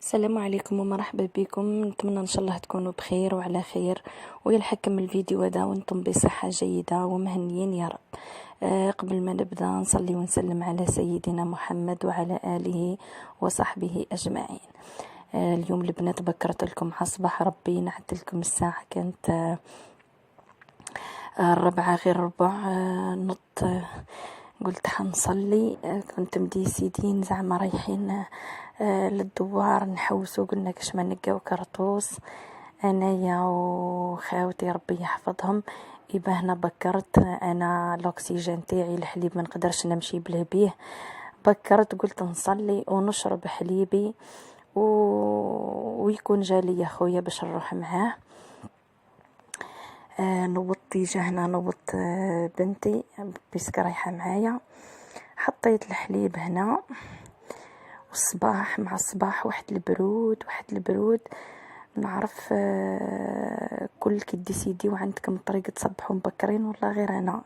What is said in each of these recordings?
السلام عليكم ومرحبا بكم. نتمنى ان شاء الله تكونوا بخير وعلى خير ويلحقكم الفيديو هذا وانتم بصحة جيدة ومهنيين يا رب. قبل ما نبدأ نصلي ونسلم على سيدنا محمد وعلى آله وصحبه أجمعين. اليوم البنات بكرت لكم عصبح ربي نعت لكم الساعة كانت 4 غير ربع. نط قلت حنصلي. كنت مديسيدين زعما رايحين للدوار نحوسو، قلنا كاش ما نلقاو كرطوس انايا وخاوتي ربي يحفظهم. يبا هنا بكرت انا الاكسجين تاعي الحليب ما نقدرش نمشي بيه. بكرت قلت نصلي ونشرب حليبي ويكون جالي خويا باش نروح معاه. نوضت هنا نوضت بنتي بيسك رايحه معايا. حطيت الحليب هنا والصباح مع الصباح واحد البرود نعرف. كل كي ديسيدي وعندكم طريقه تصبحوا مبكرين والله غير انا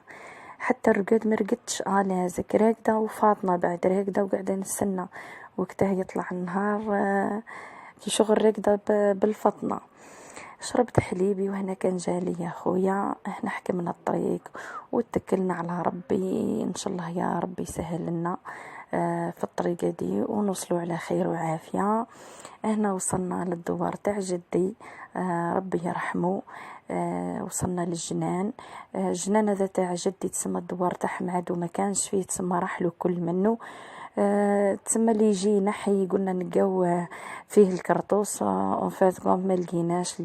حتى الرقاد ما رقدتش. لازك راقده وفاطمه بعد راقده وقاعده نستنى وقتها يطلع النهار. كي شغل راقده بالفطنه. شربت حليبي وهنا كان جالي يا خويا. احنا حكمنا الطريق واتكلنا على ربي ان شاء الله يا ربي يسهل لنا في الطريقه دي ونوصلوا على خير وعافيه. هنا وصلنا للدوار تاع جدي ربي يرحمه. وصلنا للجنان. الجنان هذا تاع جدي تسمى الدوار تاعه معدو ما كانش فيه، تسمى راح له كل منه. تسمى اللي يجي نحي قلنا نلقاو فيه الكرطوس فات ما لقيناش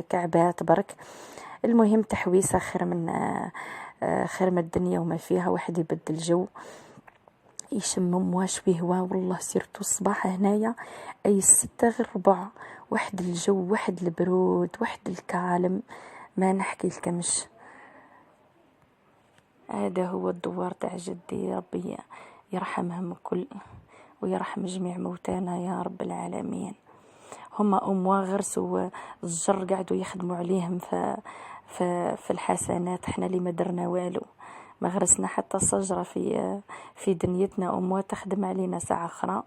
كعبات برك. المهم تحويسه خير من الدنيا وما فيها. واحد يبدل جو يشمم واش فيه والله سيرتو الصباح هنايا اي 6 غير ربع. واحد الجو واحد البرود واحد الكالم ما نحكي لكمش. هذا هو الدوار تاع جدي ربي يرحمهم الكل ويرحم جميع موتانا يا رب العالمين. هما غرسوا الجر قاعدوا يخدموا عليهم في الحسنات. احنا اللي ما درنا والو، ما غرسنا حتى شجره في دنيتنا. تخدم علينا ساعه اخرى.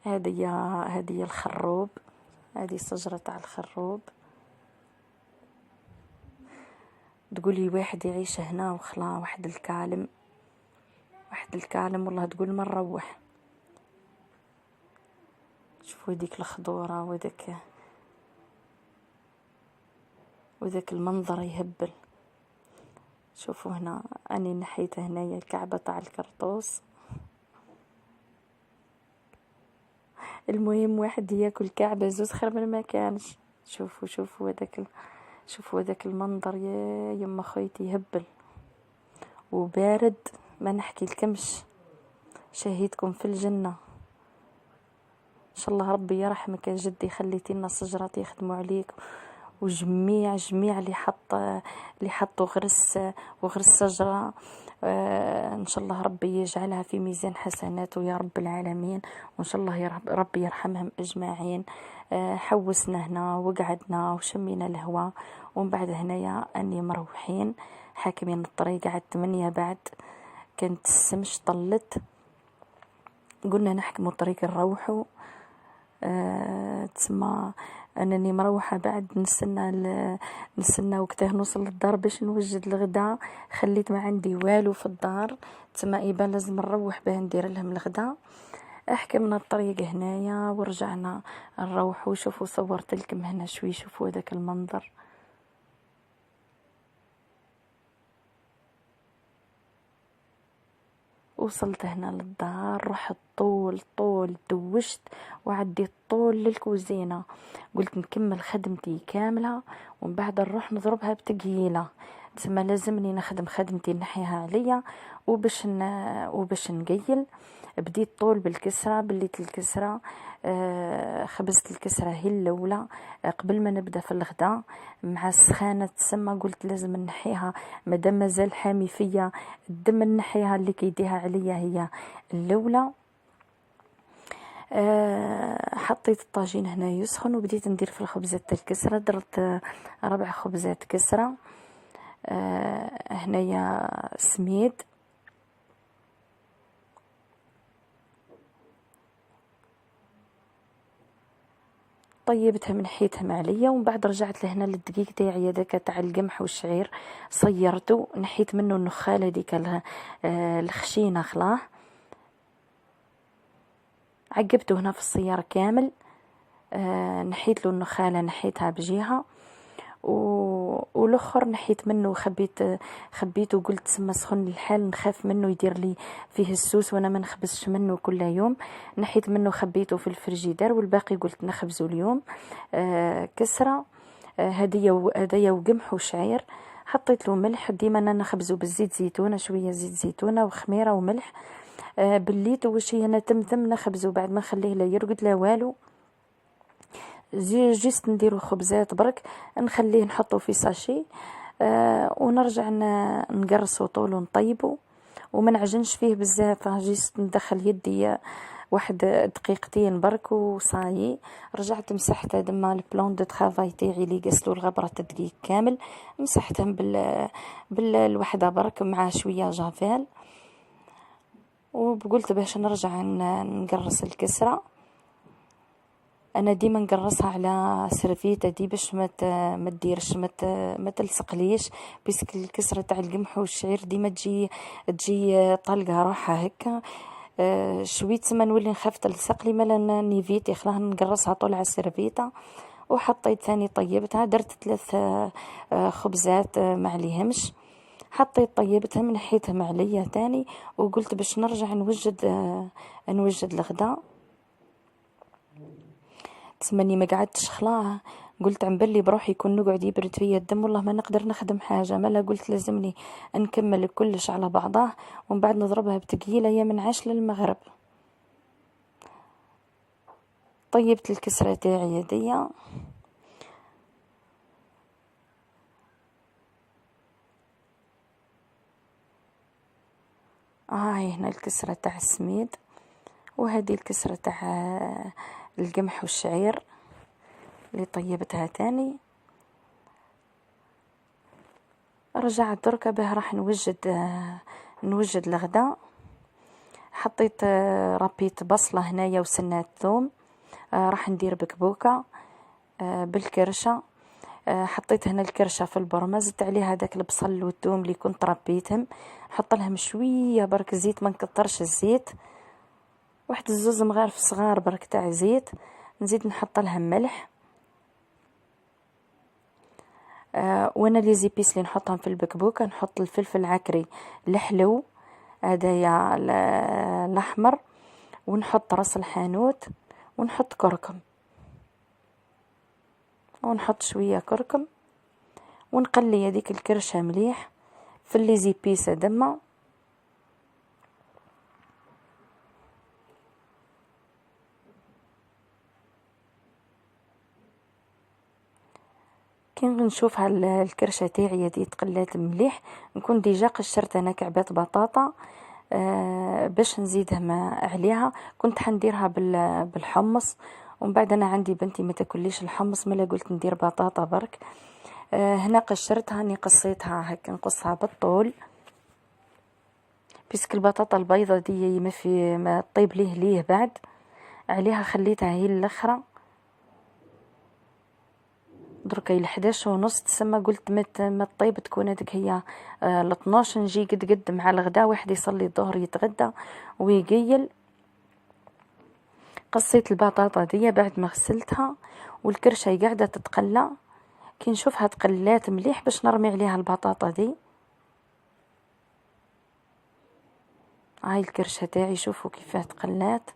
هذه الخروب، هذه الشجره تاع الخروب. تقولي واحد يعيش هنا وخلا واحد الكالم والله تقول ما نروح. شوفوا ديك الخضوره وذاك المنظر يهبل. شوفوا هنا اني نحيت هنايا الكعبه تاع الكرطوس. المهم واحد ياكل كعبه زوز خير من ما كانش. شوفوا هذاك المنظر يا يما خويتي يهبل وبارد ما نحكي لكمش. شهيدكم في الجنه ان شاء الله ربي يرحمك يا جدي. خليتي لنا الشجرات يخدموا عليك وجميع اللي حطوا غرس شجره. ان شاء الله ربي يجعلها في ميزان حسناته يا رب العالمين. وان شاء الله ربي يرحمهم اجمعين. حوسنا هنا وقعدنا وشمينا الهواء ومن بعد هنايا اني مروحين حاكمين الطريق على 8 بعد. كانت الشمس طلت قلنا نحكموا الطريق نروحوا. تسمى انني مروحه بعد نستنى وقتها نوصل للدار باش نوجد الغداء. خليت ما عندي والو في الدار. تسمى ايبا لازم نروح باه ندير لهم الغداء. حكمنا الطريق هنايا ورجعنا نروحوا. شوفوا صورت لكم هنا شوي. شوفوا هذاك المنظر. وصلت هنا للدار رحت طول دوشت وعديت طول للكوزينة. قلت نكمل خدمتي كاملة ومن بعد نروح نضربها بتقيلة. تسمى لازمني نخدم خدمتي نحيها عليا وباش نقيل. بديت طول بالكسرة بليت الكسرة. خبزت الكسرة هي الأولى قبل ما نبدأ في الغداء مع السخانة. تسمى قلت لازم نحيها مادام مازال حامي فيا الدم نحيها اللي كيديها عليا هي الأولى. حطيت الطاجين هنا يسخن وبديت ندير في الخبزات الكسرة. درت 4 خبزات كسرة. هنايا سميد طيبتها من حيتها معلية. ومن بعد رجعت لهنا للدقيق تاعي هذاك تاع القمح والشعير، صيرته، نحيت منه النخالة ديك الخشينة خلاه، عقبته هنا في الصيار كامل. نحيت له النخالة، نحيتها بجهة، والاخر نحيت منه، خبيته وقلت سما سخن الحال، نخاف منه يدير لي فيه السوس وانا ما نخبزش منه كل يوم. نحيت منه خبيته في الفريجيدار، والباقي قلت نخبزه اليوم. كسرة هدية وقمح وشعير. حطيت له ملح، ديما انا نخبزه بالزيت زيتونة، شوية زيت زيتونة وخميرة وملح. بليت وش هي انا تمتم نخبزه، بعد ما نخليه لا يرقد لا والو، جيست نديرو خبزات برك، نخليه نحطه في ساشي. ونرجع نقرصه طول ونطيبه، وما نعجنش فيه بزاف، جيست ندخل يدي واحد دقيقتين برك وصايي. رجعت مسحتها دما البلون دو طرافاي تاعي اللي قسلو الغبره الدقيق كامل، مسحتهم بالوحده برك مع شويه جافيل. وقلت باش نرجع نقرص الكسره، انا ديما نقرصها على سرفيته دي باش ما تديرش ما تلصقليش، بيسك الكسره تاع القمح والشعير ديما تجي طلقه روحها هكا. شويت ما نولي نخاف تلصق لي، مالا نيفيتي خلاه نقرصها طول على السرفيته. وحطيت ثاني طيبتها، درت 3 خبزات ما عليهمش، حطيت طيبتها من نحيتها معليه ثاني. وقلت باش نرجع نوجد الغداء. تسمني ما قعدتش خلاه، قلت عم بالي بروحي يكون نقعد يبرد فيا الدم، والله ما نقدر نخدم حاجه، مالا قلت لازمني نكمل كلش على بعضاه، ومن بعد نضربها بتقيله يا من عاش للمغرب. طيبت الكسره تاعي هديه، هاي هنا الكسره تاع السميد، وهذه الكسره تاع القمح والشعير اللي طيبتها تاني. رجعت دركا به راح نوجد الغداء. حطيت ربيت بصلة هنايا وسنات ثوم. راح ندير بكبوكة بالكرشة. حطيت هنا الكرشة في البرمة، زدت عليها داك البصل والثوم اللي كنت ربيتهم، حط لهم شوية برك زيت، ما نكترش الزيت، واحد 2 مغارف صغار برك تاع زيت. نزيد نحط لهم ملح. وانا لي زيبيس اللي نحطهم في البكبوكه، نحط الفلفل العكري الحلو هدايا الاحمر، ونحط راس الحانوت، ونحط كركم، ونحط شويه كركم، ونقلي هذيك الكرشه مليح في لي زيبيس دما. كي نشوفها الكرشه تاعي هذه تقلات مليح، نكون ديجا قشرت انا كعبات بطاطا باش نزيدهم عليها. كنت حنديرها بالحمص، ومن بعد انا عندي بنتي ما تاكليش الحمص، ملا قلت ندير بطاطا برك. هنا قشرتها، اني قصيتها هكا نقصها بالطول، بيسك البطاطا البيضة دي ما طيب ليه بعد عليها، خليتها هي الاخرى. دركا 11:30 تسمى، قلت ما طيب تكون هذيك هي 12 نجي قد مع الغداء، واحد يصلي الظهر يتغدى ويقيل. قصيت البطاطا دي بعد ما غسلتها، والكرشه قاعده تتقلى. كي نشوفها تقلات مليح باش نرمي عليها البطاطا دي. هاي الكرشه تاعي شوفوا كيفاه تقلات.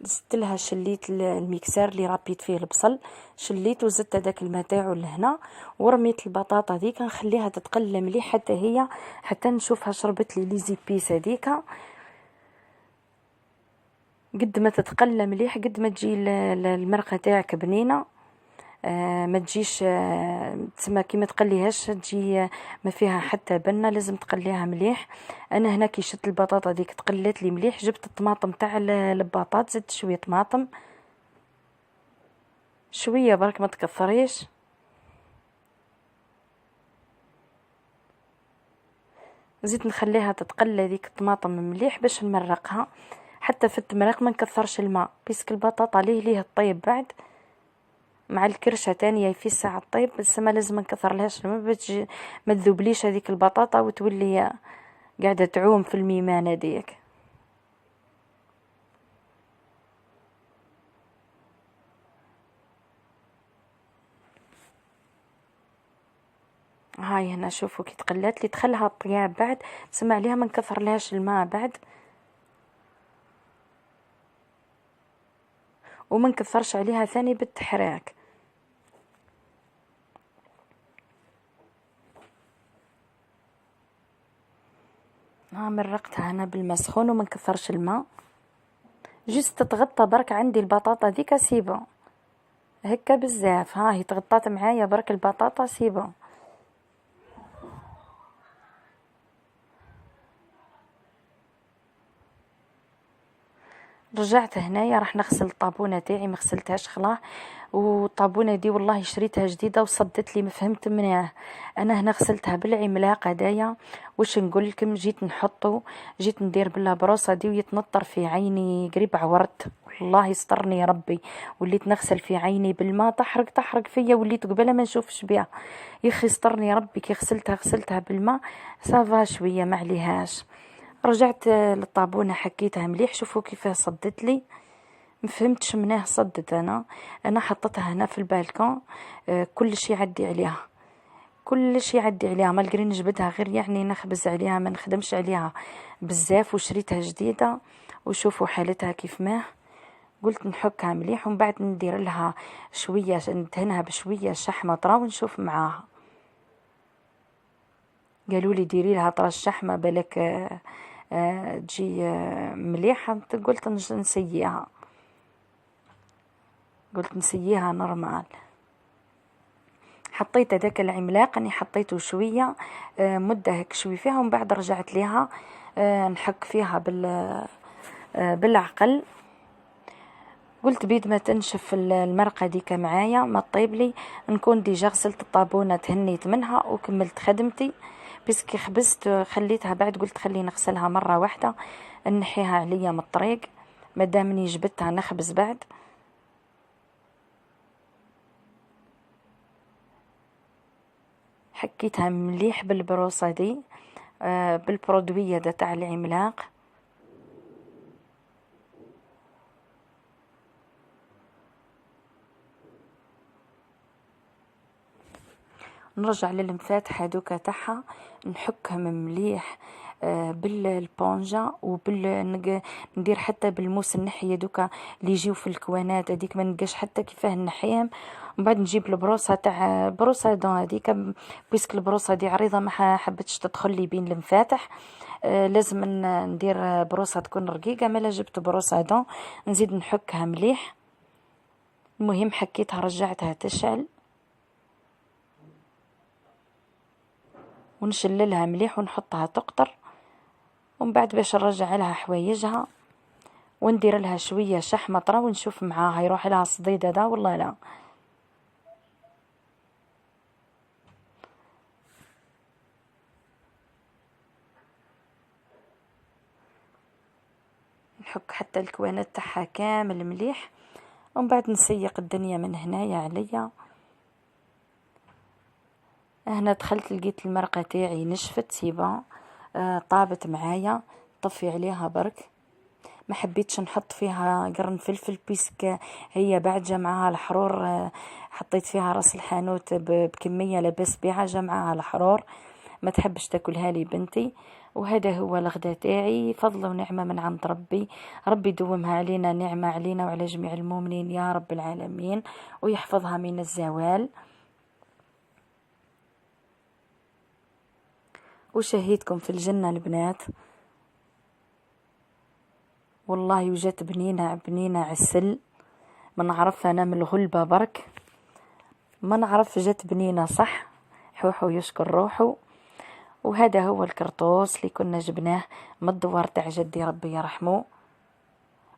زدت لها، شليت الميكسار اللي ربيت فيه البصل، شليت وزدت هذاك الماء تاعو لهنا، ورميت البطاطا دي، كنخليها تتقلى مليح حتى نشوفها شربت لي زيبيس هذيك. قد ما تتقلى مليح قد ما تجي المرقه تاعك بنينه. ما تجيش تسمى كي ما تقليهاش تجي ما فيها حتى بنه، لازم تقليها مليح. انا هنا كي شت البطاطا ديك تقلات لي مليح، جبت الطماطم تاع البطاط، زدت شويه طماطم، شويه برك ما تكثريش. زيد نخليها تتقلى ديك الطماطم مليح باش نمرقها. حتى في التمريق ما نكثرش الماء، بيسك البطاطا ليه الطيب بعد مع الكرشه تانية في ساعه الطيب، بس ما لازم نكثر لهاش الماء باش ما تذوبليش هذيك البطاطا وتولي قاعده تعوم في الميمانه ديك. هاي هنا شوفوا كي تقلات لي تخلها طياب بعد، تسمع عليها ما نكثر لهاش الماء بعد، وما نكثرش عليها ثاني بالتحراك. ها مرقتها انا بالماء سخون وما نكثرش الماء، جست تتغطى برك عندي البطاطا ديك سيبه هكا بزاف. ها هي تغطات معايا برك البطاطا سيبه. رجعت هنايا راح نغسل الطابونه تاعي، ما غسلتهاش خلاه، والطابونه دي والله شريتها جديده وصدت لي ما فهمت منها. انا هنا غسلتها بالعملاق هدايا. واش نقول لكم، جيت ندير بالله بروصه دي ويتنطر في عيني قريب عورت، والله يسترني ربي. وليت نغسل في عيني بالماء تحرق فيا، وليت قبل ما نشوفش بها. يا اخي استرني ربي، كي غسلتها بالماء صافا شويه ما عليهاش. رجعت للطابونة حكيتها مليح، شوفوا كيفاه صدت لي، مفهمتش مناه صدت. انا حطيتها هنا في البالكون، كل شيء يعدي عليها، كل شيء يعدي عليها، ما لقري نجبدها غير يعني نخبز عليها، ما نخدمش عليها بزاف. وشريتها جديدة وشوفوا حالتها كيف ما قلت نحكها مليح، ومن بعد ندير لها شوية، ندهنها بشوية شحمة طرا ونشوف معاها. قالوا لي ديري لها طرا الشحمة بالك تجي مليحة. قلت نسييها، نورمال. حطيت هذاك العملاق اني حطيته شويه مده هيك شوي فيها، ومن بعد رجعت ليها نحك فيها بالعقل. قلت بيد ما تنشف المرقه ديك معايا ما طيب لي، نكون ديجا غسلت الطابونه تهنيت منها وكملت خدمتي. بس كي خبزت خليتها بعد، قلت خلي نغسلها مره واحده نحيها عليا من الطريق مادامني جبتها نخبز بعد. حكيتها مليح بالبروصة دي بالبرودوية دا تاع العملاق. نرجع للمفاتح هذوكا تاعها نحكهم مليح بالبونجا ندير حتى بالموس النحية دوكا اللي يجيو في الكوانات هذيك، ما نلقاش حتى كيفاه نحيهم. ومن بعد نجيب البروصه تاع بروصه دون هذيك، بيسك البروصه دي عريضه ما حبتش تدخل لي بين المفاتح. لازم ندير بروصه تكون رقيقه، ملا جبت بروصه دون نزيد نحكها مليح. المهم حكيتها رجعتها تشعل ونشللها مليح ونحطها تقطر. ومن بعد باش نرجع لها حوايجها وندير لها شويه شحمه طرا ونشوف معاها يروح لها صديد هذا والله لا. نحك حتى الكوانات تاعها كامل مليح، ومن بعد نسيق الدنيا من هنايا عليا. هنا دخلت لقيت المرقه تاعي نشفت سيبا طابت معايا، طفي عليها برك. ما حبيتش نحط فيها قرن فلفل بيسك هي بعد جمعها الحرور، حطيت فيها راس الحانوت بكميه لبس بها جمعها الحرور، ما تحبش تاكلها لي بنتي. وهذا هو الغدا تاعي، فضل ونعمه من عند ربي. ربي يدومها علينا نعمه علينا وعلى جميع المؤمنين يا رب العالمين، ويحفظها من الزوال. وشهيدكم في الجنه البنات، والله وجات بنينة عسل، ما نعرف انا من الغلبة برك. ما نعرف جات بنينة صح. حوحو يشكر روحو. وهذا هو الكرطوس اللي كنا جبناه من الدوار تاع جدي ربي يرحمه.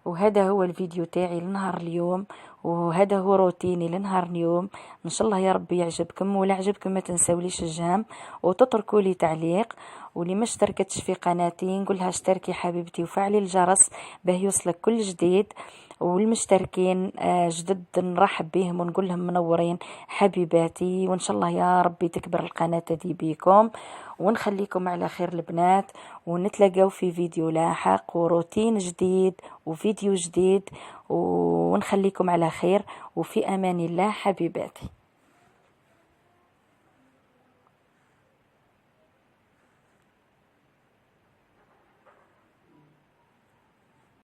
وهذا هو الفيديو تاعي لنهار اليوم، وهذا هو روتيني لنهار اليوم. ان شاء الله يا ربي يعجبكم، ولا عجبكم ما تنساوليش الجام وتتركوا لي تعليق. واللي ما اشتركتش في قناتي نقولها اشتركي حبيبتي وفعلي الجرس باه يوصلك كل جديد. والمشتركين جدد نرحب بهم ونقول لهم منورين حبيباتي، وان شاء الله يا ربي تكبر القناة دي بيكم. ونخليكم على خير البنات، ونتلاقاو في فيديو لاحق وروتين جديد وفيديو جديد، ونخليكم على خير وفي امان الله حبيباتي.